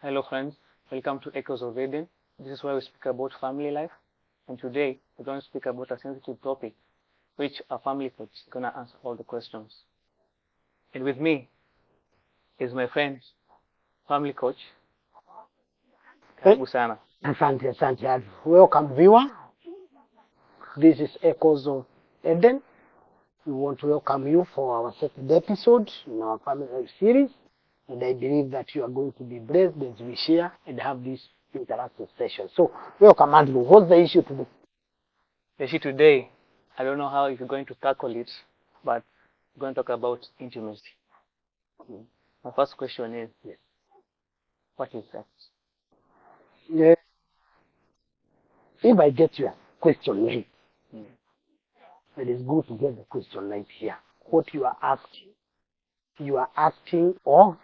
Hello friends, welcome to Echoes of Eden. This is where we speak about family life, and today we're going to speak about a sensitive topic, which a family coach is going to answer all the questions. And with me is my friend, family coach, Karibu sana. Asante. Welcome, viewer. This is Echoes of Eden. We want to welcome you for our second episode in our family life series. And I believe that you are going to be blessed as we share and have this interactive session. So, welcome, Andrew. What's the issue today? The issue today, I don't know how you're going to tackle it, but we're going to talk about intimacy. My first question is, what is sex? Yeah. If I get your question right, it is good to get the question right here. What you are asking of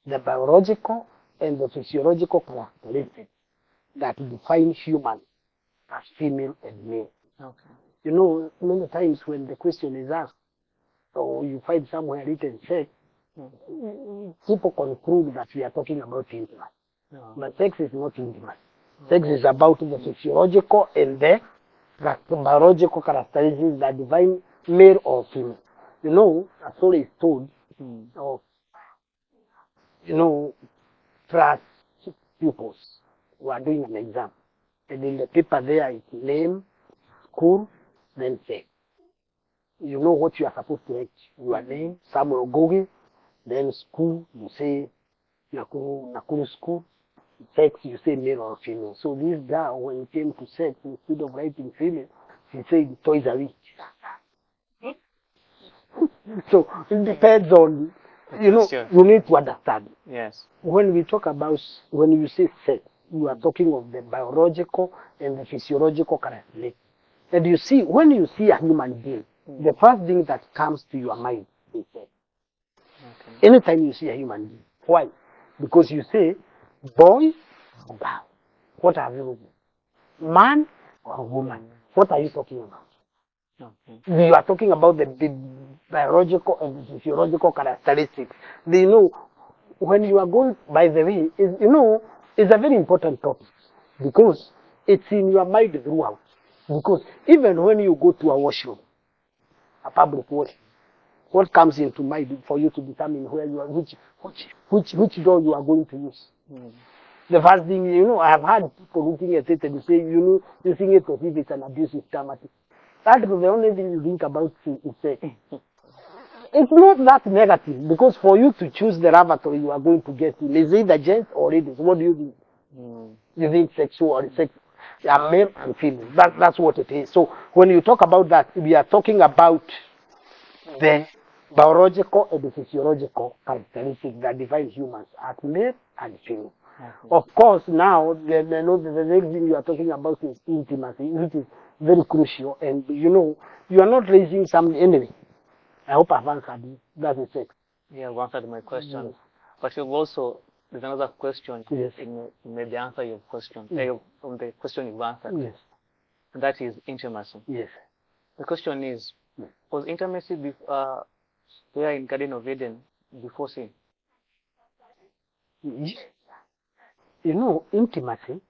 the biological and the physiological characteristics that define humans as female and male. Okay. You know, many times when the question is asked, or you find somewhere written sex, people conclude that we are talking about intimacy. No. But sex is not intimacy. Sex is about the physiological and the biological characteristics that define male or female. You know, a story is told of, class pupils who are doing an exam. And in the paper there is name, school, then sex. You know what you are supposed to write. Your name, Samuel Gogi, then school, you say Nakuru school. Sex, you say male or female. So this girl, when it came to sex, instead of writing female, she said Toys R Us. So it depends on, you need to understand. Yes. When we talk about, when you say sex, you are talking of the biological and the physiological characteristics. And you see, when you see a human being, the first thing that comes to your mind is sex. Okay. Anytime you see a human being. Why? Because you say, boy or girl. What are you? Man or woman? What are you talking about? Okay. You are talking about the biological and the physiological characteristics. When you are going, by the way, it's a very important topic because it's in your mind throughout. Because even when you go to a washroom, a public washroom, what comes into mind for you to determine where you are, which door you are going to use? The first thing, I have had people looking at it and say, using it as if it's an abusive term. That is the only thing you think about is sex. It's not that negative because for you to choose the lavatory you are going to get in, is either gents or ladies. What do you think? You think sexual or sex? Male and female. That's what it is. So when you talk about that, we are talking about the biological and the physiological characteristics that define humans as male and female. Okay. Of course, now the next thing you are talking about is intimacy, which is very crucial. And you are not raising some enemy. I hope I've answered you. That is it. Yeah, I've answered my question. Yes. But you've also, there's another question. Yes. You maybe answer your question. From the question you've answered. Yes. And that is intimacy. Yes. The question is, was intimacy there in Garden of Eden before sin? Intimacy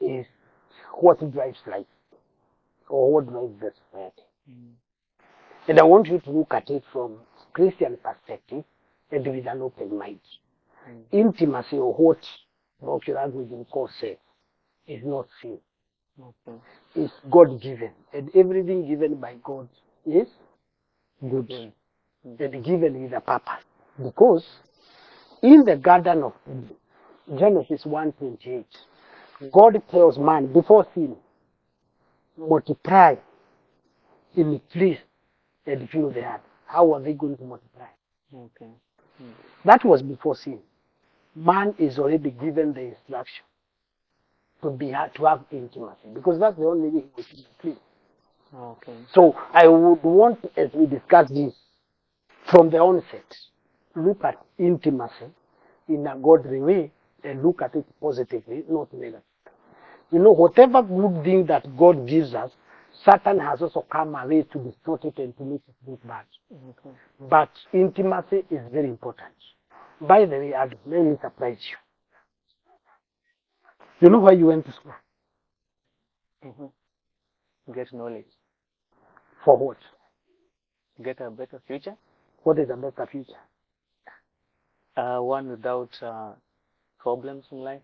is what drives life, or what drives the society. And I want you to look at it from Christian perspective and with an open mind. Intimacy, or what Dr. language we call sex, is not sin. Okay. It's God-given. And everything given by God is good. And given with a purpose. Because in the Garden of Eden, Genesis 1:28, God tells man before sin, multiply, increase, and fill the earth. How are they going to multiply? Okay. That was before sin. Man is already given the instruction to have intimacy because that's the only way he will increase. Okay. So I would want, as we discuss this from the onset, look at intimacy in a godly way and look at it positively, not negatively. Whatever good thing that God gives us, Satan has also come away to distort it and to make it look bad. Okay. But intimacy is very important. By the way, Adam, let me surprise you. You know why you went to school? Get knowledge. For what? Get a better future. What is a better future? One without problems in life,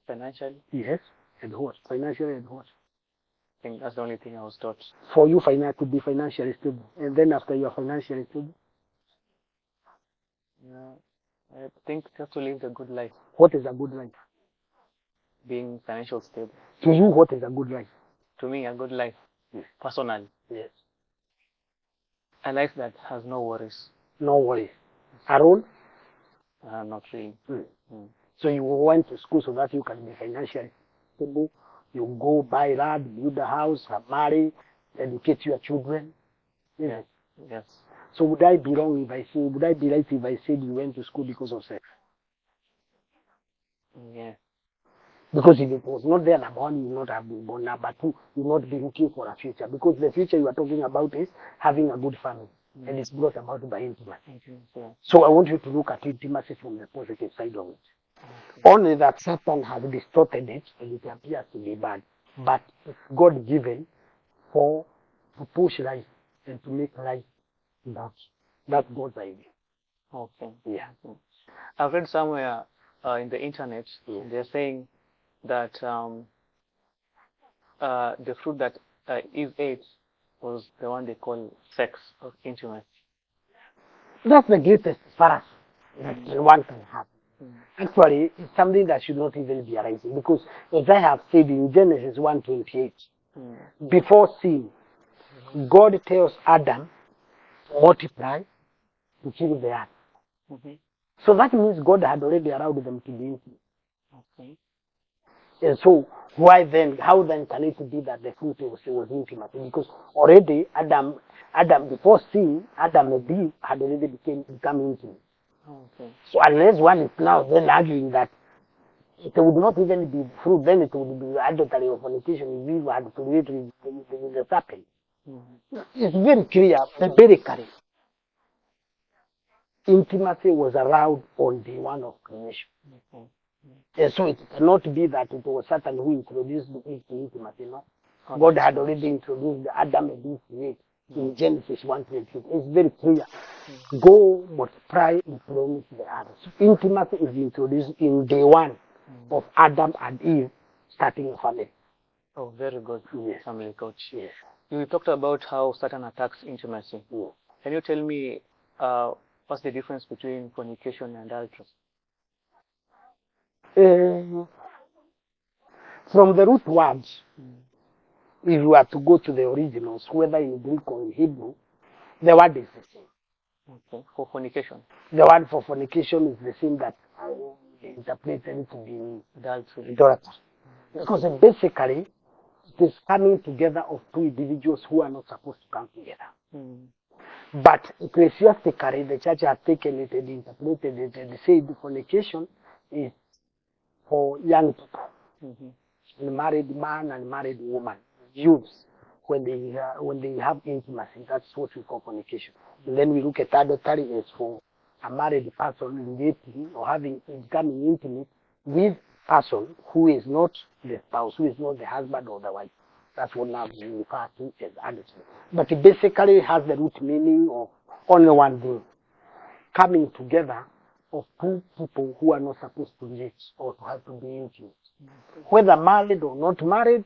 financially. Yes. And what? Financially and what? I think that's the only thing I was taught. For you to be financially stable. And then after you are financially stable? I think just to live a good life. What is a good life? Being financially stable. To you, what is a good life? To me, a good life, personally. Yes. A life that has no worries. No worries. Alone? Not really. So you went to school so that you can be financially stable. You go buy land, build a house, marry, educate your children. Yes. Yes. So would I be wrong if I say, would I be right if I said you went to school because of sex? Yeah. Because if it was not there, number one, you would not have been born. Number two, you would not be looking for a future. Because the future you are talking about is having a good family. And it's brought about by intimacy. So I want you to look at intimacy from the positive side of it. Only that Satan has distorted it and it appears to be bad. But it's God given to push life and to make life that. That's God's idea. Okay. Yeah. I've read somewhere in the internet, they're saying that the fruit that Eve ate was the one they call sex or intimacy. That's the greatest fallacy that one can have. Actually, it's something that should not even be arising because, as I have said in Genesis 1:28, before sin, God tells Adam to multiply, to fill the earth. So that means God had already allowed them to be intimate. Okay. And so, why then, how then can it be that the fruit was intimate? Because already Adam before sin, Adam and Eve had already become intimate. Okay. So unless one is now then arguing that it would not even be fruit, then it would be adultery or fornication if we had created with the serpent. It's very clear, very clear. Intimacy was allowed on day one of creation. And so it cannot be that it was Satan who introduced the intimacy, no? God had already introduced Adam and Eve to it in Genesis 1:28. It's very clear. Go multiply and promise the earth. So intimacy is introduced in day one of Adam and Eve starting a family. Oh, very good. Yes. Family coach. Yes. You talked about how Satan attacks intimacy. Yes. Can you tell me what's the difference between fornication and adultery? From the root words, if you are to go to the originals, whether in Greek or in Hebrew, the word is the same. Okay. For fornication. The word for fornication is the same that interpreted to be Adultery. idolatry. Because basically, it is coming together of two individuals who are not supposed to come together. But ecclesiastically, the church has taken it and interpreted it and said fornication is for young people, married man and married woman, youths, when they have intimacy. That's what we call fornication. And then we look at adultery as for a married person relating or becoming intimate with a person who is not the spouse, who is not the husband or the wife. That's what now we refer to as adultery. But it basically has the root meaning of only one thing: coming together of two people who are not supposed to meet or to have to be intimate. Whether married or not married,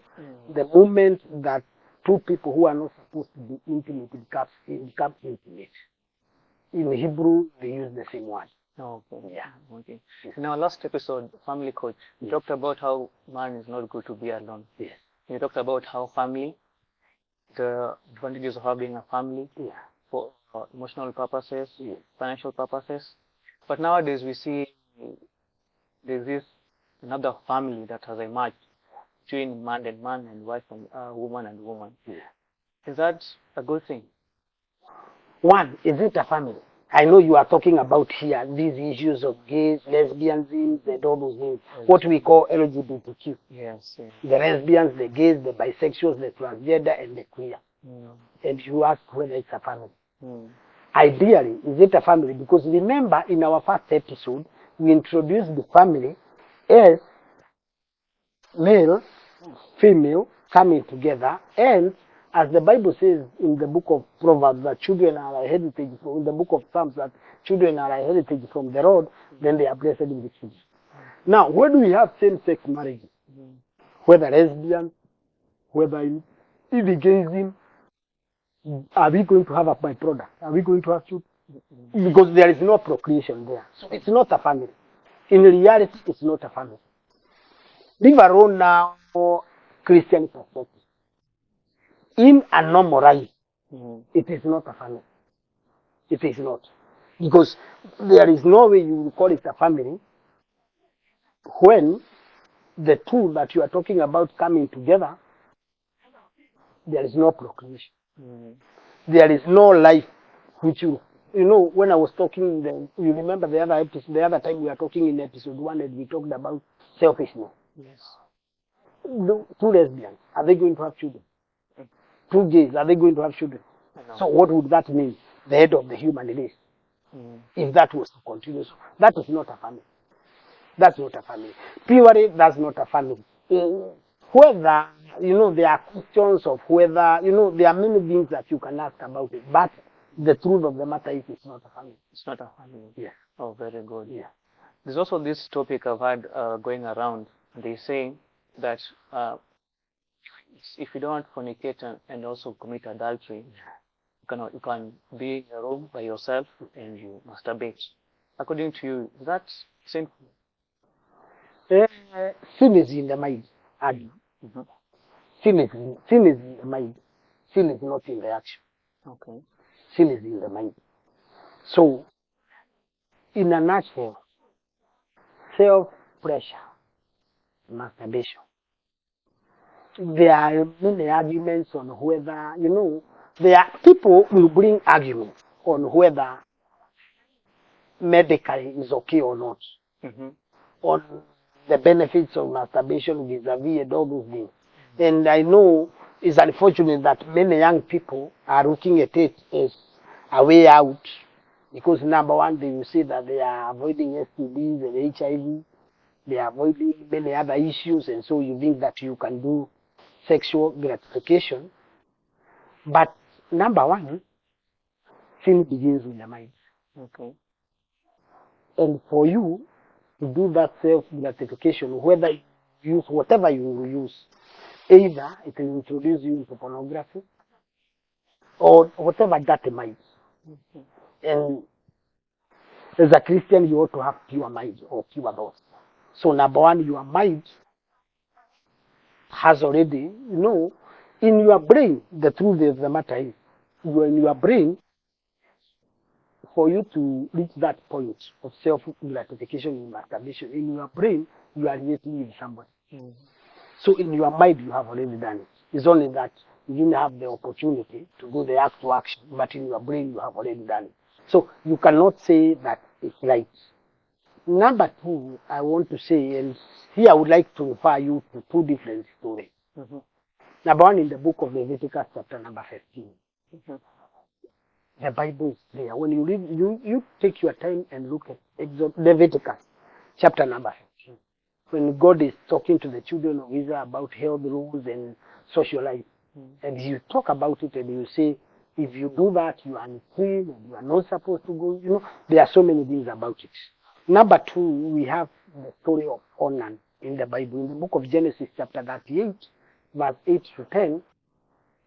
the moment that two people who are not supposed to be intimate become intimate. In Hebrew, they use the same word. Okay. Yeah. Okay. In our last episode, Family Coach, we talked about how man is not good to be alone. Yes. We talked about how family, the advantages of having a family for emotional purposes, financial purposes. But nowadays we see there's this another family that has emerged between man and man and wife and woman and woman. Is that a good thing? One, is it a family? I know you are talking about here these issues of gays, lesbianism, and all those things, what we call LGBTQ. Yes. The lesbians, the gays, the bisexuals, the transgender, and the queer. And you ask whether it's a family. ideally, is it a family? Because remember, in our first episode, we introduced the family as male, female coming together, and as the Bible says in the book of Proverbs that children are a heritage from, in the book of Psalms that children are a heritage from the Lord, then they are blessed in the children. Now, where do we have same-sex marriages? Whether lesbian, whether in gayism, are we going to have a byproduct? Are we going to have children? Because there is no procreation there. So it's not a family. In reality, it's not a family. Leave alone now Christian perspective. In a normal life, it is not a family. It is not. Because there is no way you will call it a family when the two that you are talking about coming together, there is no procreation. There is no life which you know, when I was talking, you remember the other episode, the other time we were talking in episode 1 and we talked about selfishness. Yes. Two lesbians, are they going to have children? Two gays, are they going to have children? So what would that mean? The head of the human race. If that was to continue. So that is not a family. That's not a family. Purely, that's not a family. Whether, you know, there are questions of whether, you know, there are many things that you can ask about it. But the truth of the matter is it's not a family. It's not a family. Yeah. Oh, very good. Yeah. There's also this topic I've had going around. They say that if you don't fornicate and also commit adultery, you can be in a room by yourself and you masturbate. According to you, is that sinful? Sin is in the mind. Sin is in the mind. Sin is not in the action. Okay. Sin is in the mind. So, in a nutshell, self-pressure, masturbation. There are many arguments on whether, you know, there are people will bring arguments on whether medically is okay or not. On the benefits of masturbation vis-a-vis and all those things. And I know it's unfortunate that many young people are looking at it as a way out because number one, they will say that they are avoiding STDs and HIV, they are avoiding many other issues, and so you think that you can do sexual gratification. But number one, sin begins in the mind. Okay. And for you to do that self-gratification, whether you use whatever you will use, either it will introduce you into pornography or whatever that might. And as a Christian, you ought to have pure mind or pure thoughts. So number one, your mind has already, you know, in your brain, the truth of the matter is, you are in your brain, for you to reach that point of self-gratification in masturbation, in your brain, you are relating with somebody. So in your mind, you have already done it. It's only that you didn't have the opportunity to go the act to action, but in your brain, you have already done it. So you cannot say that it's right. Number two, I want to say, and here I would like to refer you to two different stories. Number one, in the book of Leviticus, chapter number 15. The Bible is clear. When you read, you take your time and look at Leviticus, chapter number 15. When God is talking to the children of Israel about health rules and social life. And you talk about it and you say, if you do that, you are unclean and you are not supposed to go. You know, there are so many things about it. Number two, we have the story of Onan in the Bible. In the book of Genesis, chapter 38, verse 8 to 10,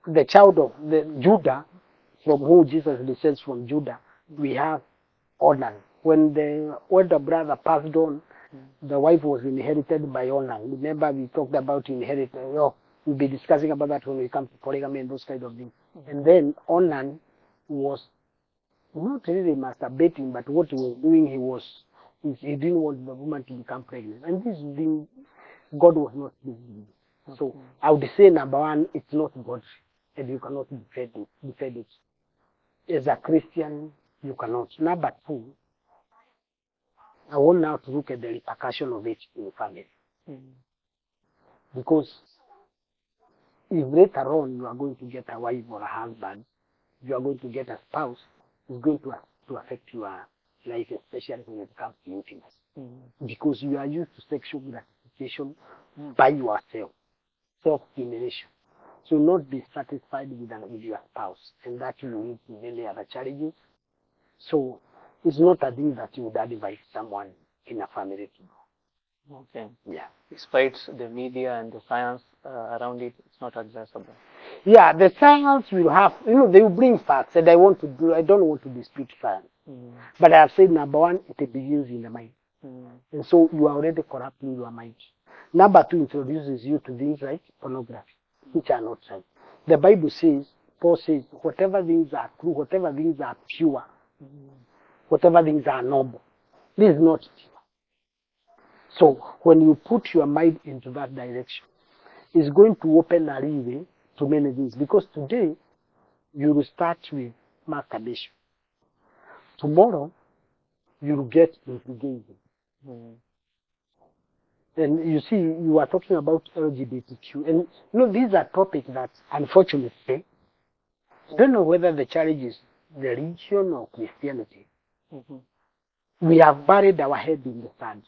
the child of the Judah, from whom Jesus descends from Judah, we have Onan. When the older brother passed on, the wife was inherited by Onan. Remember, we talked about inheritance. Oh, we'll be discussing about that when we come to polygamy and those kind of things. And then Onan was not really masturbating, but what he was doing, he didn't want the woman to become pregnant. And this thing, God was not pleased with. So I would say, number one, it's not God, and you cannot defend it. As a Christian, you cannot. Number two, I want now to look at the repercussion of it in the family. Because if later on you are going to get a wife or a husband, you are going to get a spouse, is going to affect your life, especially when it comes to intimacy. Because you are used to sexual gratification by yourself, self-stimulation. So not be satisfied with your spouse, and that will lead to many other challenges. So it's not a thing that you would advise someone in a family to do. Okay. Yeah. Despite the media and the science around it, it's not advisable. Yeah, the science will have, they will bring facts, and I don't want to dispute science. But I have said, number one, it begins in the mind. And so you are already corrupting your mind. Number two, introduces you to things like pornography, which are not right. The Bible says, Paul says, whatever things are true, whatever things are pure, whatever things are noble, this is not pure. So when you put your mind into that direction, it's going to open a leeway to many things. Because today, you will start with masturbation. Tomorrow, you will get into gazing. And you see, you are talking about LGBTQ. And these are topics that, unfortunately, I don't know whether the challenge is religion or Christianity. We have buried our head in the sand.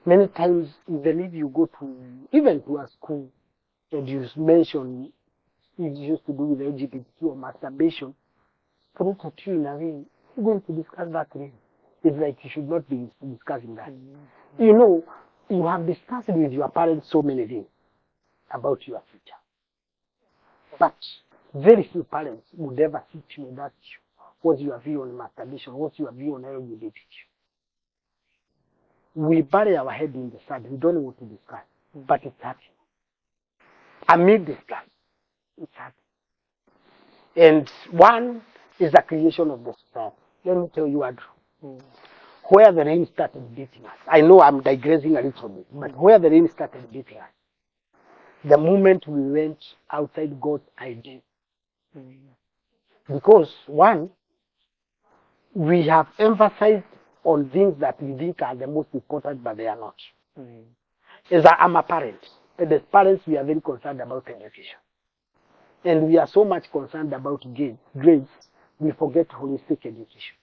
Many times, even if you go even to a school, and you mention it used to do with LGBTQ or masturbation, for look at you in a way, you're going to discuss that really. It's like you should not be discussing that. You have discussed with your parents so many things about your future. But very few parents would ever sit you and ask you, what's your view on masturbation? What's your view on LGBTQ? We bury our head in the sand. We don't know what to discuss. But it's happening. Amid this class, it's happening. And one is the creation of the society. Let me tell you, Andrew, where the rain started beating us. I know I'm digressing a little bit, but where the rain started beating us, the moment we went outside God's idea. Because, one, we have emphasized on things that we think are the most important, but they are not. As I'm a parent, and as parents, we are very concerned about education. And we are so much concerned about grades, we forget holistic education.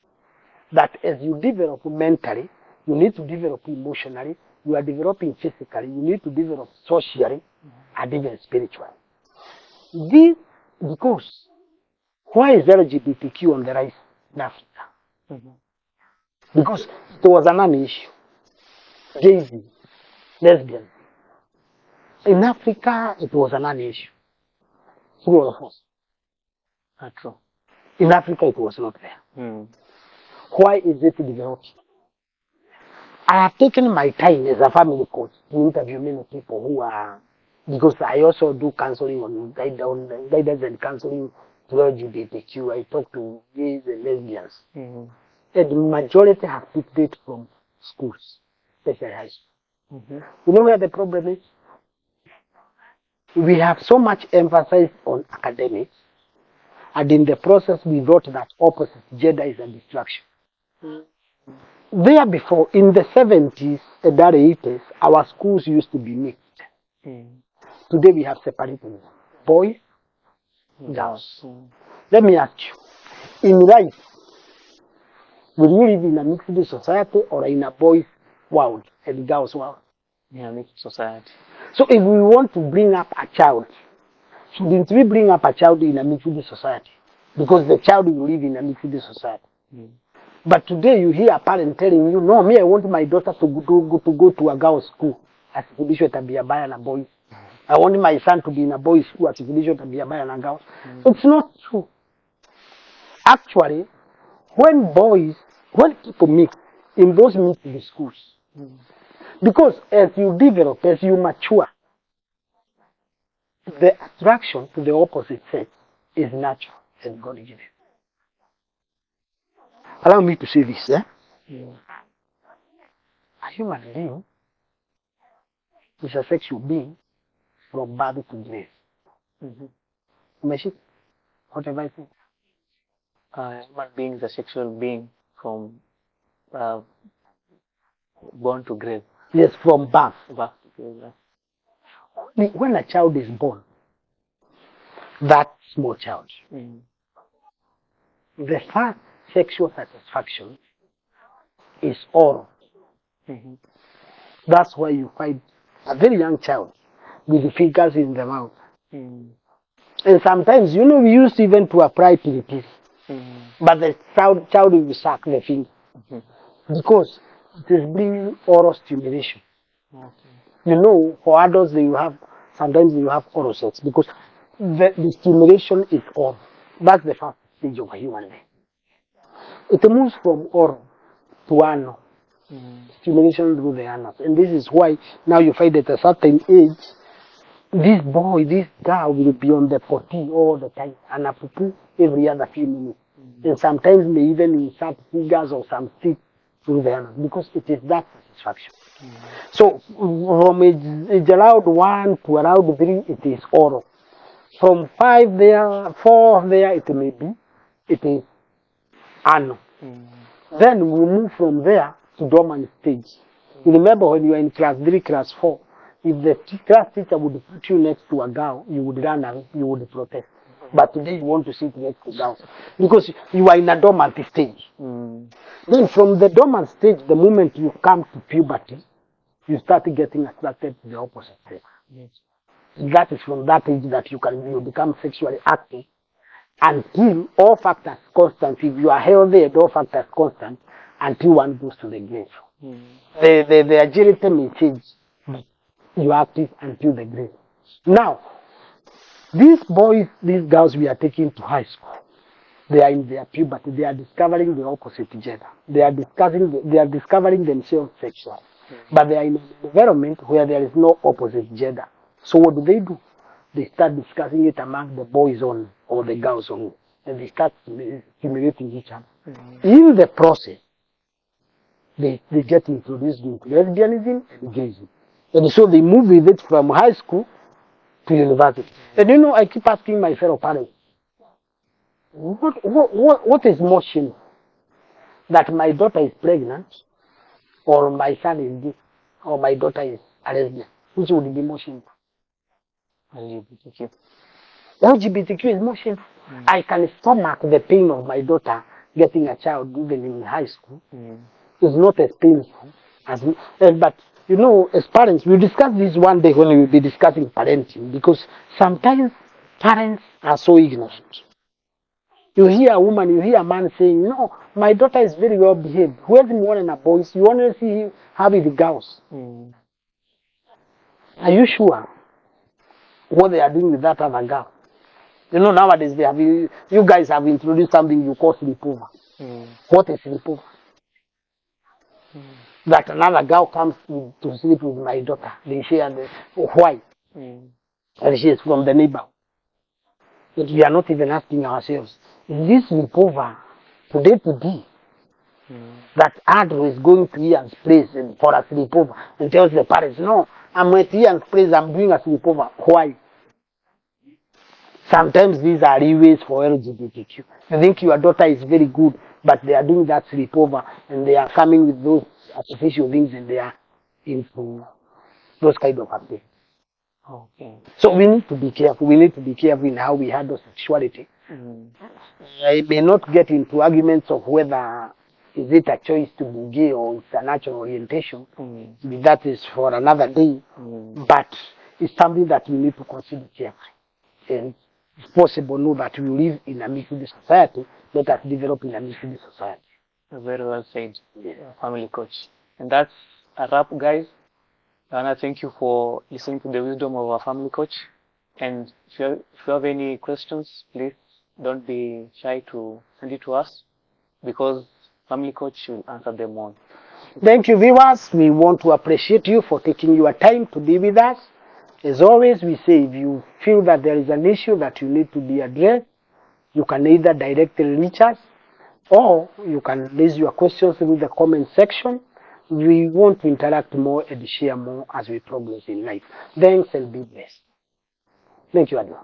That as you develop mentally, you need to develop emotionally, you are developing physically, you need to develop socially, and even spiritually. This, because, why is LGBTQ on the rise in Africa? Because it was a non-issue. Gays, lesbians. In Africa, it was a non-issue. True or false? True. In Africa, it was not there. Why is it developed? I have taken my time as a family coach to interview many people who are, because I also do counseling on guidance and counseling to LGBTQ. I talk to gays and lesbians. And the majority have picked it from schools, especially high school. You know where the problem is? We have so much emphasis on academics, and in the process we thought that opposite gender is a distraction. There before, in the 70s and early 80s, our schools used to be mixed. Today we have separated them. Boys, girls. Let me ask you, in life, will you live in a mixed society or in a boys' world and girls' world? In a mixed society. So if we want to bring up a child, shouldn't we bring up a child in a mixed society? Because the child will live in a mixed society. But today you hear a parent telling you, no, me, I want my daughter to go to a girls' school. Asifundishwe tabia baya na boys. I want my son to be in a boys' school. Asifundishwe tabia baya na girls. It's not true. Actually, when people mix in those mixed schools, because as you develop, as you mature, the attraction to the opposite sex is natural and God given. Allow me to say this, A human being is a sexual being from birth to grave. What have I said? A human being is a sexual being from born to grave. Yes, from birth. Birth to grave. When a child is born, that small child the first sexual satisfaction is oral. Mm-hmm. That's why you find a very young child with the fingers in the mouth. Mm-hmm. And sometimes, we used even to apply PDPs. Mm-hmm. But the child will suck the finger. Mm-hmm. Because it is bringing oral stimulation. Okay. For adults, sometimes you have oral sex because the stimulation is oral. That's the first stage of a human being. It moves from oral to anal. Mm-hmm. Stimulation through the anus. And this is why now you find at a certain age, this boy, this girl will be on the potty all the time and a poo every other few minutes. Mm-hmm. And sometimes may even insert fingers or some stick through the anus because it is that satisfaction. Mm-hmm. So from age allowed 1 to around 3, it is oral. From 4 there, it is anal. Mm-hmm. Then we move from there to dormant stage. You remember when you were in class 3, class 4, if the class teacher would put you next to a girl, you would run away, you would protest. But today you want to sit next to girls because you are in a dormant stage. Then from the dormant stage, the moment you come to puberty, you start getting attracted to the opposite sex. Yes. That is from that age that you become sexually active until all factors constant. If you are healthy and all factors constant, until one goes to the grave. The agility may change. You are active until the grave. Now, these boys, these girls we are taking to high school, they are in their puberty. They are discovering the opposite gender. They are discovering themselves sexually. But they are in an environment where there is no opposite gender. So what do? They start discussing it among the boys only or the girls only. And they start stimulating each other. In the process, they get introduced into lesbianism and gayism. And so they move with it from high school to university. And I keep asking my fellow parents, what is more shameful? That my daughter is pregnant, or my son is gay, or my daughter is a lesbian? Which would be more shameful? LGBTQ. LGBTQ is more shameful. I can stomach the pain of my daughter getting a child even in high school. It's not as painful as but as parents, we'll discuss this one day when we will be discussing parenting, because sometimes parents are so ignorant. You hear a woman, you hear a man saying, no, my daughter is very well behaved. Who has more than a boys? You only see her with girls. Are you sure what they are doing with that other girl? Nowadays you guys have introduced something you call sleepover. What is sleepover? That another girl comes to sleep with my daughter. They share why? And she is from the neighbor. But we are not even asking ourselves, is this sleepover today? That Andrew is going to Ian's place for a sleepover and tells the parents, no, I'm at Ian's place, I'm doing a sleepover. Why? Sometimes these are leeways for LGBTQ. You think your daughter is very good, but they are doing that sleepover and they are coming with those artificial things and they are into those kind of activities. Okay. So we need to be careful. We need to be careful in how we handle sexuality. I may not get into arguments of whether is it a choice to be gay or it's a natural orientation. That is for another day. But it's something that we need to consider carefully. And if possible, know that we live in a mixed society, let us develop in a mixed society. Very well said, family coach. And that's a wrap, guys. And I thank you for listening to the wisdom of our family coach. And if you have any questions, please don't be shy to send it to us, because family coach will answer them all. Thank you, viewers. We want to appreciate you for taking your time to be with us. As always, we say if you feel that there is an issue that you need to be addressed, you can either directly reach us or you can raise your questions through the comment section. We want to interact more and share more as we progress in life. Thanks and be blessed. Thank you, Adwa.